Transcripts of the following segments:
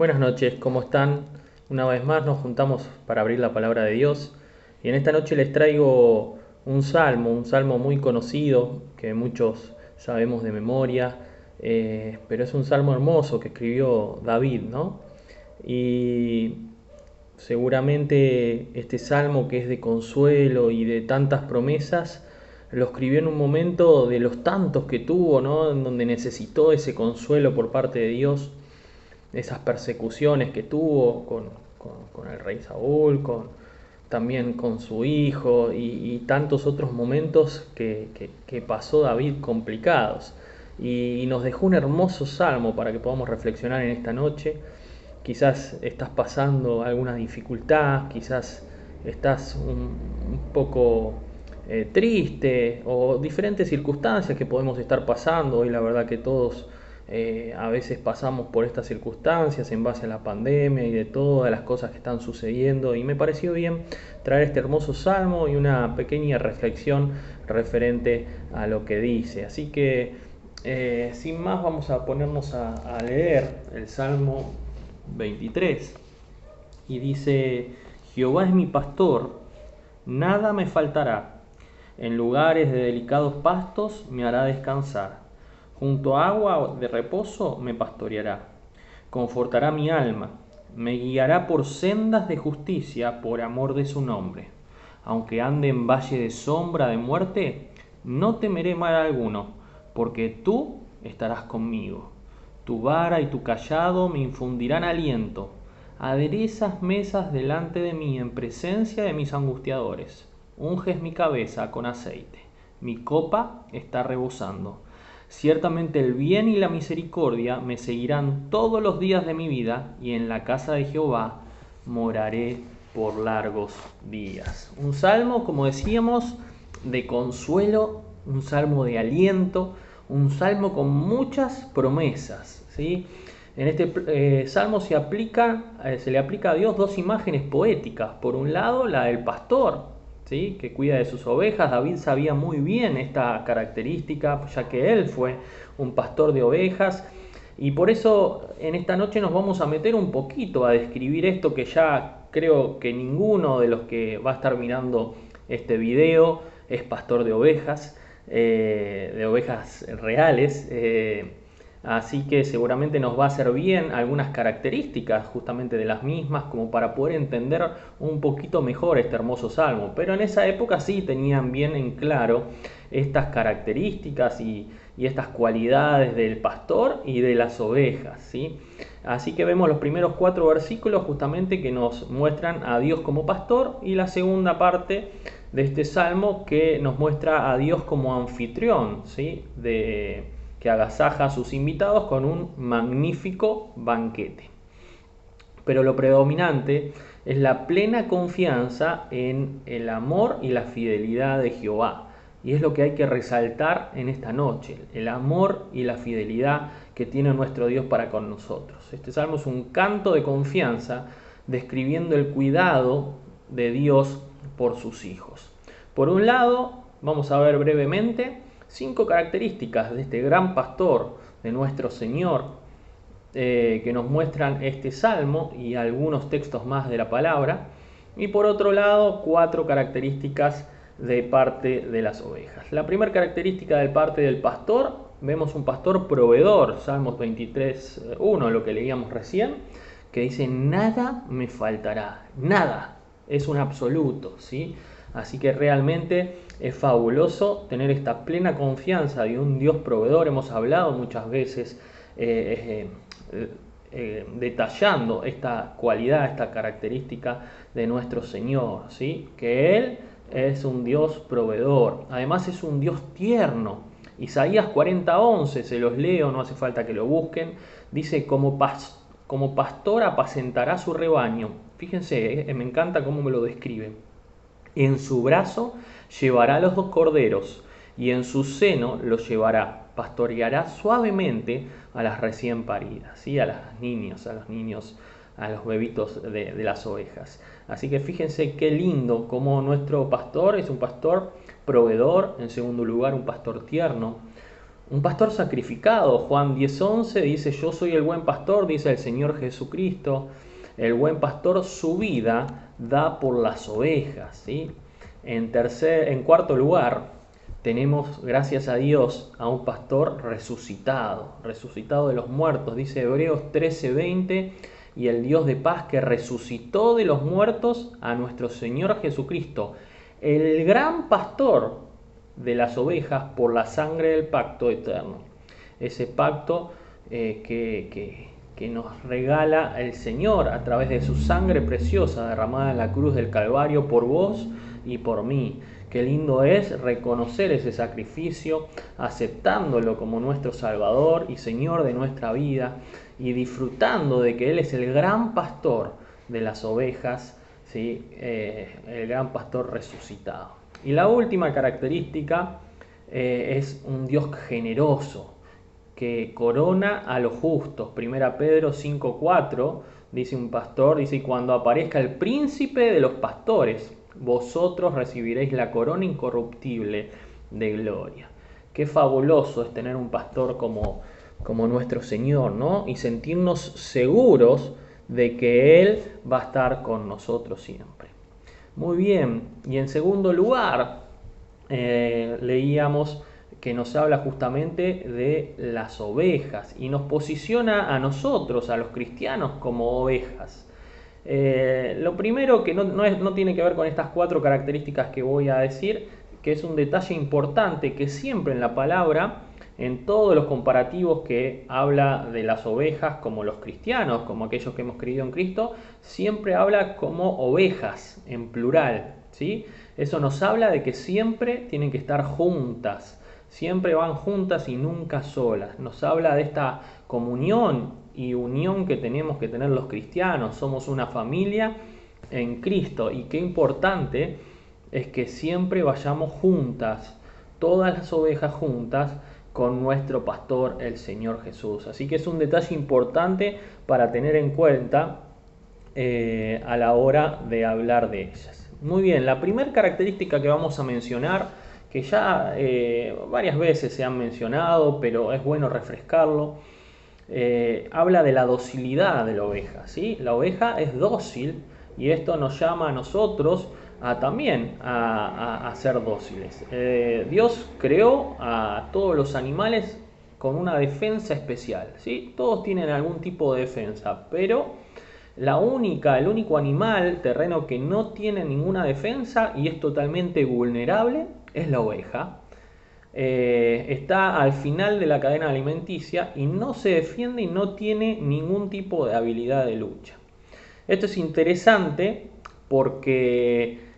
Buenas noches, ¿cómo están? Una vez más nos juntamos para abrir la palabra de Dios y en esta noche les traigo un salmo muy conocido que muchos sabemos de memoria, pero es un salmo hermoso que escribió David, ¿no? Y seguramente este salmo que es de consuelo y de tantas promesas, lo escribió en un momento de los tantos que tuvo, ¿no? En donde necesitó ese consuelo por parte de Dios, esas persecuciones que tuvo con el rey Saúl, también con su hijo y tantos otros momentos que pasó David complicados. Y nos dejó un hermoso salmo para que podamos reflexionar en esta noche. Quizás estás pasando alguna dificultad, quizás estás un poco triste o diferentes circunstancias que podemos estar pasando. Hoy la verdad que todos a veces pasamos por estas circunstancias en base a la pandemia y de todas las cosas que están sucediendo, y me pareció bien traer este hermoso salmo y una pequeña reflexión referente a lo que dice. Así que sin más vamos a ponernos a leer el Salmo 23 y dice: Jehová es mi pastor, nada me faltará. En lugares de delicados pastos me hará descansar. Junto a agua de reposo me pastoreará. Confortará mi alma. Me guiará por sendas de justicia por amor de su nombre. Aunque ande en valle de sombra de muerte, no temeré mal alguno, porque tú estarás conmigo. Tu vara y tu cayado me infundirán aliento. Aderezas mesas delante de mí en presencia de mis angustiadores. Unges mi cabeza con aceite. Mi copa está rebosando. Ciertamente el bien y la misericordia me seguirán todos los días de mi vida, y en la casa de Jehová moraré por largos días. Un salmo, como decíamos, de consuelo, un salmo de aliento, un salmo con muchas promesas, ¿sí? En este salmo se le aplica a Dios dos imágenes poéticas. Por un lado, la del pastor, ¿sí?, que cuida de sus ovejas. David sabía muy bien esta característica, ya que él fue un pastor de ovejas. Y por eso en esta noche nos vamos a meter un poquito a describir esto, que ya creo que ninguno de los que va a estar mirando este video es pastor de ovejas reales. Así que seguramente nos va a hacer bien algunas características justamente de las mismas, como para poder entender un poquito mejor este hermoso salmo. Pero en esa época sí tenían bien en claro estas características y estas cualidades del pastor y de las ovejas, ¿sí? Así que vemos los primeros 4 versículos justamente que nos muestran a Dios como pastor, y la segunda parte de este salmo que nos muestra a Dios como anfitrión, ¿sí?, que agasaja a sus invitados con un magnífico banquete. Pero lo predominante es la plena confianza en el amor y la fidelidad de Jehová. Y es lo que hay que resaltar en esta noche, el amor y la fidelidad que tiene nuestro Dios para con nosotros. Este salmo es un canto de confianza describiendo el cuidado de Dios por sus hijos. Por un lado, vamos a ver brevemente 5 características de este gran pastor, de nuestro Señor, que nos muestran este salmo y algunos textos más de la palabra. Y por otro lado, 4 características de parte de las ovejas. La primera característica de parte del pastor, vemos un pastor proveedor, Salmos 23:1, lo que leíamos recién, que dice: nada me faltará, nada, es un absoluto, ¿sí? Así que realmente es fabuloso tener esta plena confianza de un Dios proveedor. Hemos hablado muchas veces detallando esta cualidad, esta característica de nuestro Señor, ¿sí?, que Él es un Dios proveedor. Además es un Dios tierno. Isaías 40:11, se los leo, no hace falta que lo busquen. Dice: como pastor apacentará su rebaño. Fíjense, me encanta cómo me lo describe. En su brazo llevará los 2 corderos, y en su seno los llevará. Pastoreará suavemente a las recién paridas, ¿sí?, a los niños, a los bebitos de las ovejas. Así que fíjense qué lindo como nuestro pastor es un pastor proveedor, en segundo lugar un pastor tierno, Un pastor sacrificado. Juan 10:11 dice, yo soy el buen pastor, dice el Señor Jesucristo. El buen pastor su vida da por las ovejas, ¿sí? En cuarto lugar, tenemos, gracias a Dios, a un pastor resucitado, resucitado de los muertos. Dice Hebreos 13:20, y el Dios de paz que resucitó de los muertos a nuestro Señor Jesucristo, el gran pastor de las ovejas por la sangre del pacto eterno. Ese pacto que nos regala el Señor a través de su sangre preciosa derramada en la cruz del Calvario por vos y por mí. Qué lindo es reconocer ese sacrificio, aceptándolo como nuestro Salvador y Señor de nuestra vida y disfrutando de que Él es el gran pastor de las ovejas, ¿sí? El gran pastor resucitado. Y la última característica es un Dios generoso que corona a los justos. Primera Pedro 5:4 dice un pastor, dice, y cuando aparezca el príncipe de los pastores, vosotros recibiréis la corona incorruptible de gloria. Qué fabuloso es tener un pastor como nuestro Señor, ¿no? Y sentirnos seguros de que Él va a estar con nosotros siempre. Muy bien, y en segundo lugar, leíamos que nos habla justamente de las ovejas y nos posiciona a nosotros, a los cristianos, como ovejas. Lo primero que no tiene que ver con estas 4 características que voy a decir, que es un detalle importante que siempre en la palabra, en todos los comparativos que habla de las ovejas como los cristianos, como aquellos que hemos creído en Cristo, siempre habla como ovejas en plural, ¿sí? Eso nos habla de que siempre tienen que estar juntas, siempre van juntas y nunca solas. Nos habla de esta comunión y unión que tenemos que tener los cristianos. Somos una familia en Cristo y qué importante es que siempre vayamos juntas, todas las ovejas juntas, con nuestro pastor, el Señor Jesús. Así que es un detalle importante para tener en cuenta a la hora de hablar de ellas. Muy bien, la primera característica que vamos a mencionar, que ya varias veces se han mencionado, pero es bueno refrescarlo, habla de la docilidad de la oveja, ¿sí? La oveja es dócil y esto nos llama a nosotros también a ser dóciles. Dios creó a todos los animales con una defensa especial, ¿sí? Todos tienen algún tipo de defensa, pero el único animal terreno que no tiene ninguna defensa y es totalmente vulnerable es la oveja. Está al final de la cadena alimenticia y no se defiende y no tiene ningún tipo de habilidad de lucha. Esto es interesante porque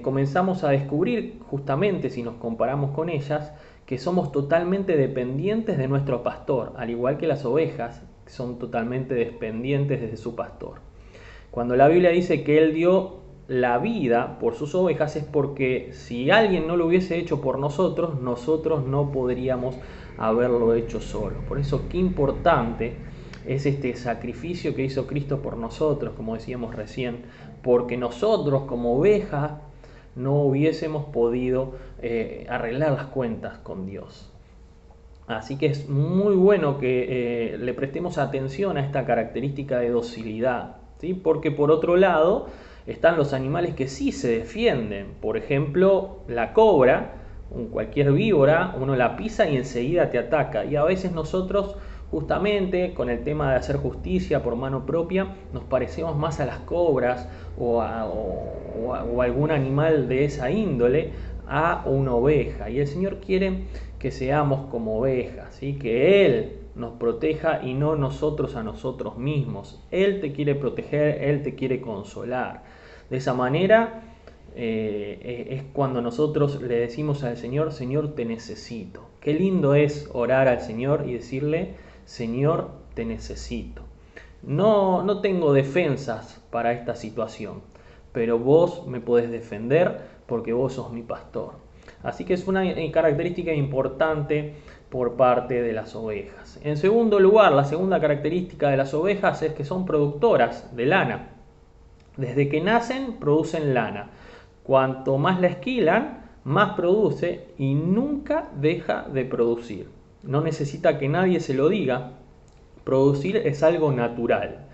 comenzamos a descubrir, justamente si nos comparamos con ellas, que somos totalmente dependientes de nuestro pastor, al igual que las ovejas son totalmente dependientes de su pastor. Cuando la Biblia dice que Él dio la vida por sus ovejas es porque si alguien no lo hubiese hecho por nosotros, nosotros no podríamos haberlo hecho solo. Por eso qué importante es este sacrificio que hizo Cristo por nosotros, como decíamos recién, porque nosotros como ovejas no hubiésemos podido arreglar las cuentas con Dios. Así que es muy bueno que le prestemos atención a esta característica de docilidad, ¿sí? Porque por otro lado están los animales que sí se defienden. Por ejemplo, la cobra, cualquier víbora, uno la pisa y enseguida te ataca. Y a veces nosotros, justamente con el tema de hacer justicia por mano propia, nos parecemos más a las cobras o algún animal de esa índole a una oveja. Y el Señor quiere que seamos como ovejas, ¿sí? Que Él nos proteja y no nosotros a nosotros mismos. Él te quiere proteger, Él te quiere consolar. De esa manera es cuando nosotros le decimos al Señor, Señor, te necesito. Qué lindo es orar al Señor y decirle, Señor, te necesito. No tengo defensas para esta situación, pero vos me podés defender porque vos sos mi pastor. Así que es una característica importante por parte de las ovejas. En segundo lugar, la segunda característica de las ovejas es que son productoras de lana. Desde que nacen producen lana. Cuanto más la esquilan, más produce y nunca deja de producir. no necesita que nadie se lo diga. Producir es algo natural.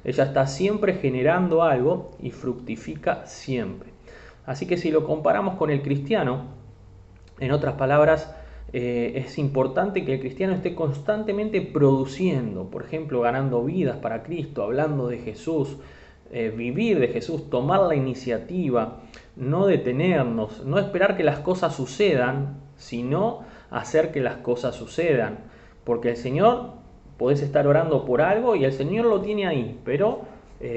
Ella está siempre generando algo y fructifica siempre. Así que si lo comparamos con el cristiano, en otras palabras, es importante que el cristiano esté constantemente produciendo, por ejemplo, ganando vidas para Cristo, hablando de Jesús, vivir de Jesús, tomar la iniciativa, no detenernos, no esperar que las cosas sucedan, sino hacer que las cosas sucedan. Porque el Señor, podés estar orando por algo y el Señor lo tiene ahí, pero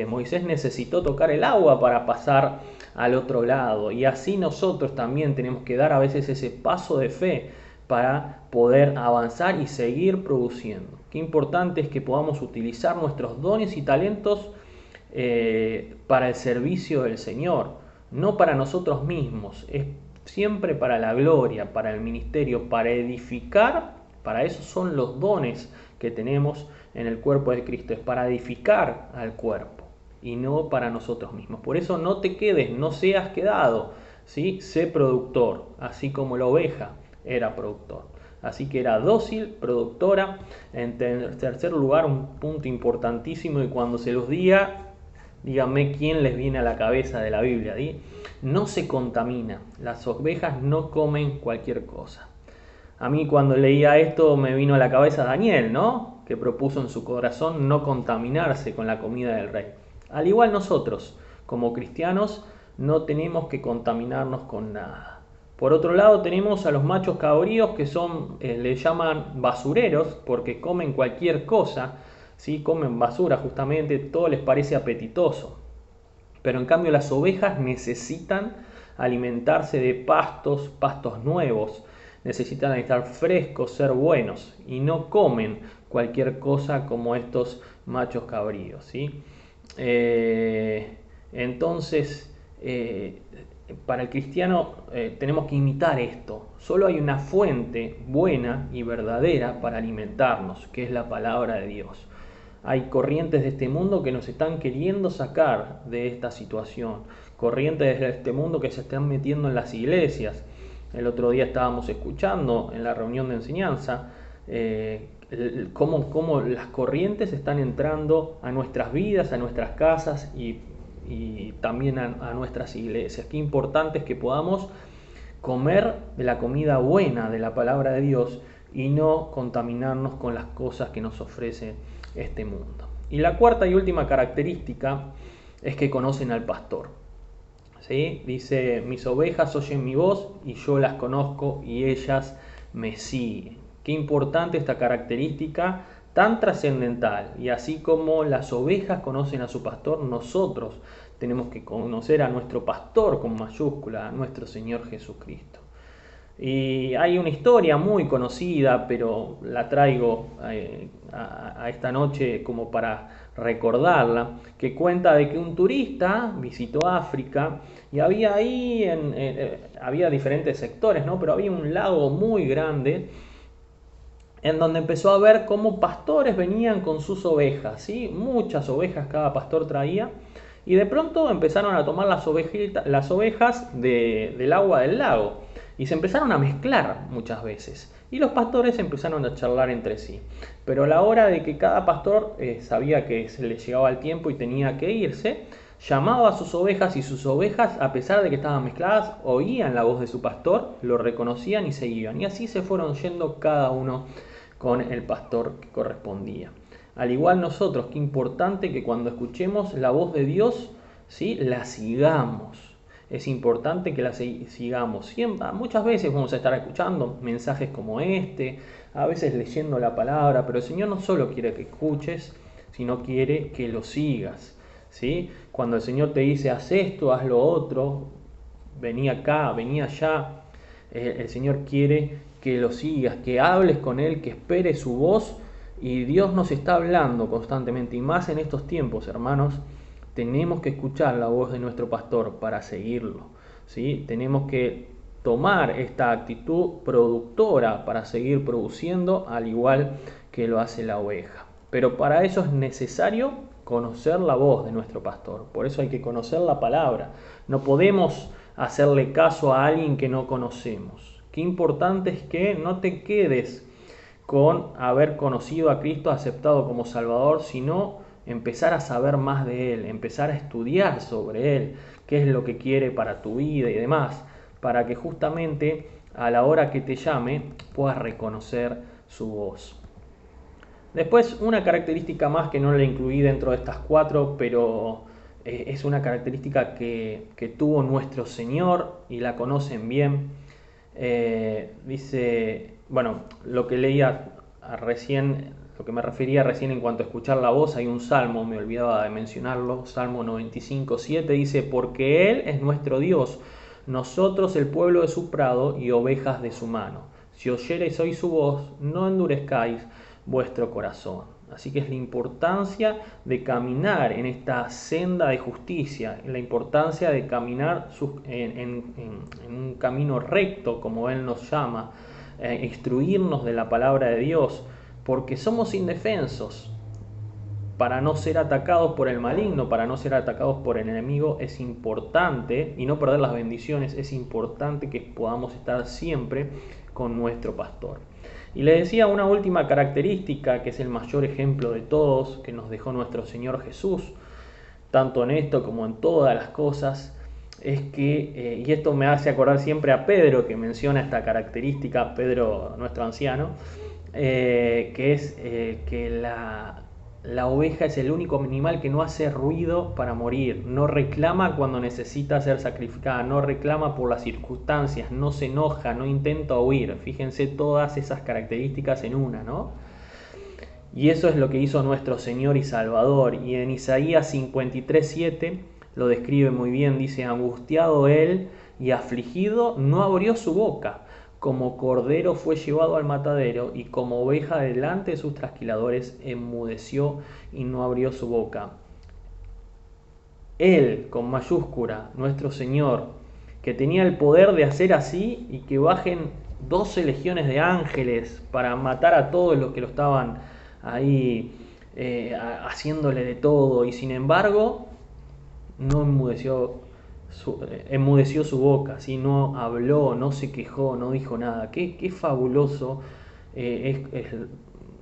Moisés necesitó tocar el agua para pasar al otro lado. Y así nosotros también tenemos que dar a veces ese paso de fe para poder avanzar y seguir produciendo. Qué importante es que podamos utilizar nuestros dones y talentos para el servicio del Señor, no para nosotros mismos, es siempre para la gloria, para el ministerio, para edificar. Para eso son los dones que tenemos en el cuerpo de Cristo, es para edificar al cuerpo y no para nosotros mismos. Por eso no te quedes, no seas quedado, ¿sí? Sé productor, así como la oveja era productor. Así que era dócil, productora. En tercer lugar, un punto importantísimo, y cuando se los diga, díganme quién les viene a la cabeza de la Biblia. ¿sí? No se contamina, las ovejas no comen cualquier cosa. A mí cuando leía esto me vino a la cabeza Daniel, ¿no? Que propuso en su corazón no contaminarse con la comida del rey. Al igual nosotros, como cristianos, no tenemos que contaminarnos con nada. Por otro lado tenemos a los machos cabríos que son, le llaman basureros porque comen cualquier cosa, ¿sí? Comen basura justamente, todo les parece apetitoso. Pero en cambio las ovejas necesitan alimentarse de pastos nuevos, necesitan estar frescos, ser buenos, y no comen cualquier cosa como estos machos cabríos, ¿sí? Entonces, para el cristiano tenemos que imitar esto. Solo hay una fuente buena y verdadera para alimentarnos, que es la palabra de Dios. Hay corrientes de este mundo que nos están queriendo sacar de esta situación, corrientes de este mundo que se están metiendo en las iglesias. El otro día estábamos escuchando en la reunión de enseñanza cómo las corrientes están entrando a nuestras vidas, a nuestras casas y también a nuestras iglesias. Qué importante es que podamos comer de la comida buena de la palabra de Dios y no contaminarnos con las cosas que nos ofrece este mundo. Y la cuarta y última característica es que conocen al pastor. ¿Sí? Dice, mis ovejas oyen mi voz y yo las conozco y ellas me siguen. Qué importante esta característica tan trascendental. Y así como las ovejas conocen a su pastor, nosotros tenemos que conocer a nuestro pastor con mayúscula, a nuestro Señor Jesucristo. Y hay una historia muy conocida, pero la traigo a esta noche como para recordarla, que cuenta de que un turista visitó África y había ahí, había diferentes sectores, ¿no? Pero había un lago muy grande en donde empezó a ver cómo pastores venían con sus ovejas, ¿sí? Muchas ovejas cada pastor traía, y de pronto empezaron a tomar las ovejas del agua del lago y se empezaron a mezclar muchas veces. Y los pastores empezaron a charlar entre sí. Pero a la hora de que cada pastor sabía que se le llegaba el tiempo y tenía que irse, llamaba a sus ovejas y sus ovejas, a pesar de que estaban mezcladas, oían la voz de su pastor, lo reconocían y se iban. Y así se fueron yendo cada uno con el pastor que correspondía. Al igual nosotros, qué importante que cuando escuchemos la voz de Dios, ¿sí? La sigamos. Es importante que la sigamos. Siempre, muchas veces vamos a estar escuchando mensajes como este, a veces leyendo la palabra, pero el Señor no solo quiere que escuches, sino quiere que lo sigas. ¿Sí? Cuando el Señor te dice, haz esto, haz lo otro, vení acá, vení allá, el Señor quiere que lo sigas, que hables con Él, que esperes su voz. Y Dios nos está hablando constantemente, y más en estos tiempos, hermanos, tenemos que escuchar la voz de nuestro pastor para seguirlo, ¿sí? Tenemos que tomar esta actitud productora para seguir produciendo, al igual que lo hace la oveja. Pero para eso es necesario conocer la voz de nuestro pastor, por eso hay que conocer la palabra. No podemos hacerle caso a alguien que no conocemos. Qué importante es que no te quedes con haber conocido a Cristo, aceptado como Salvador, sino empezar a saber más de Él, empezar a estudiar sobre Él, qué es lo que quiere para tu vida y demás, para que justamente a la hora que te llame puedas reconocer su voz. Después, una característica más que no la incluí dentro de estas 4, pero es una característica que tuvo nuestro Señor y la conocen bien. Dice, bueno, lo que leía recién, lo que me refería recién en cuanto a escuchar la voz, hay un salmo, me olvidaba de mencionarlo, Salmo 95:7, dice, porque Él es nuestro Dios, nosotros el pueblo de su prado y ovejas de su mano. Si oyereis hoy su voz, no endurezcáis vuestro corazón. Así que es la importancia de caminar en esta senda de justicia, la importancia de caminar en un camino recto, como Él nos llama, instruirnos de la palabra de Dios, porque somos indefensos. Para no ser atacados por el maligno, para no ser atacados por el enemigo, es importante, y no perder las bendiciones, es importante que podamos estar siempre con nuestro pastor. Y le decía una última característica, que es el mayor ejemplo de todos, que nos dejó nuestro Señor Jesús, tanto en esto como en todas las cosas, es que, y esto me hace acordar siempre a Pedro, que menciona esta característica, Pedro, nuestro anciano, que es que la oveja es el único animal que no hace ruido para morir, no reclama cuando necesita ser sacrificada, no reclama por las circunstancias, no se enoja, no intenta huir. Fíjense todas esas características en una, ¿no? Y eso es lo que hizo nuestro Señor y Salvador. Y en Isaías 53:7 lo describe muy bien, dice, angustiado él y afligido, no abrió su boca. Como cordero fue llevado al matadero y como oveja delante de sus trasquiladores enmudeció y no abrió su boca. Él, con mayúscula, nuestro Señor, que tenía el poder de hacer así y que bajen 12 legiones de ángeles para matar a todos los que lo estaban ahí haciéndole de todo, y sin embargo no enmudeció su boca, ¿sí? No habló, no se quejó, no dijo nada. Qué fabuloso es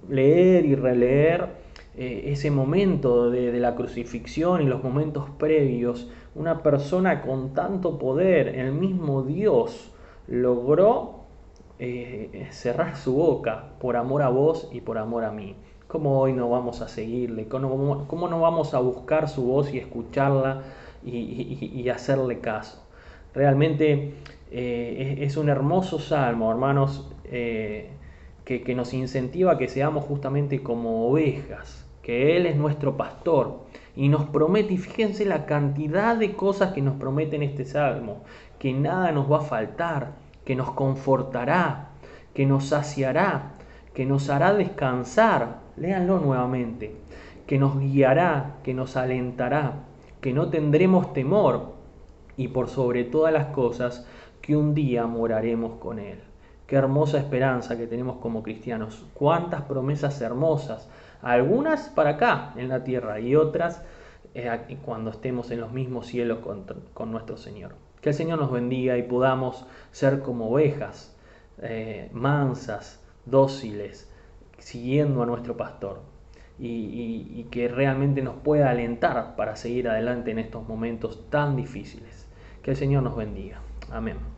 leer y releer ese momento de la crucifixión y los momentos previos. Una persona con tanto poder, el mismo Dios, logró cerrar su boca por amor a vos y por amor a mí. ¿Cómo hoy no vamos a seguirle? ¿Cómo no vamos a buscar su voz y escucharla y hacerle caso? Realmente es un hermoso salmo, hermanos, que nos incentiva a que seamos justamente como ovejas, que Él es nuestro pastor y nos promete, y fíjense la cantidad de cosas que nos promete en este salmo, que nada nos va a faltar, que nos confortará, que nos saciará, que nos hará descansar, léanlo nuevamente, que nos guiará, que nos alentará, que no tendremos temor y por sobre todas las cosas que un día moraremos con Él. Qué hermosa esperanza que tenemos como cristianos, cuántas promesas hermosas, algunas para acá en la tierra y otras cuando estemos en los mismos cielos con nuestro Señor. Que el Señor nos bendiga y podamos ser como ovejas, mansas, dóciles, siguiendo a nuestro pastor, y que realmente nos pueda alentar para seguir adelante en estos momentos tan difíciles. Que el Señor nos bendiga. Amén.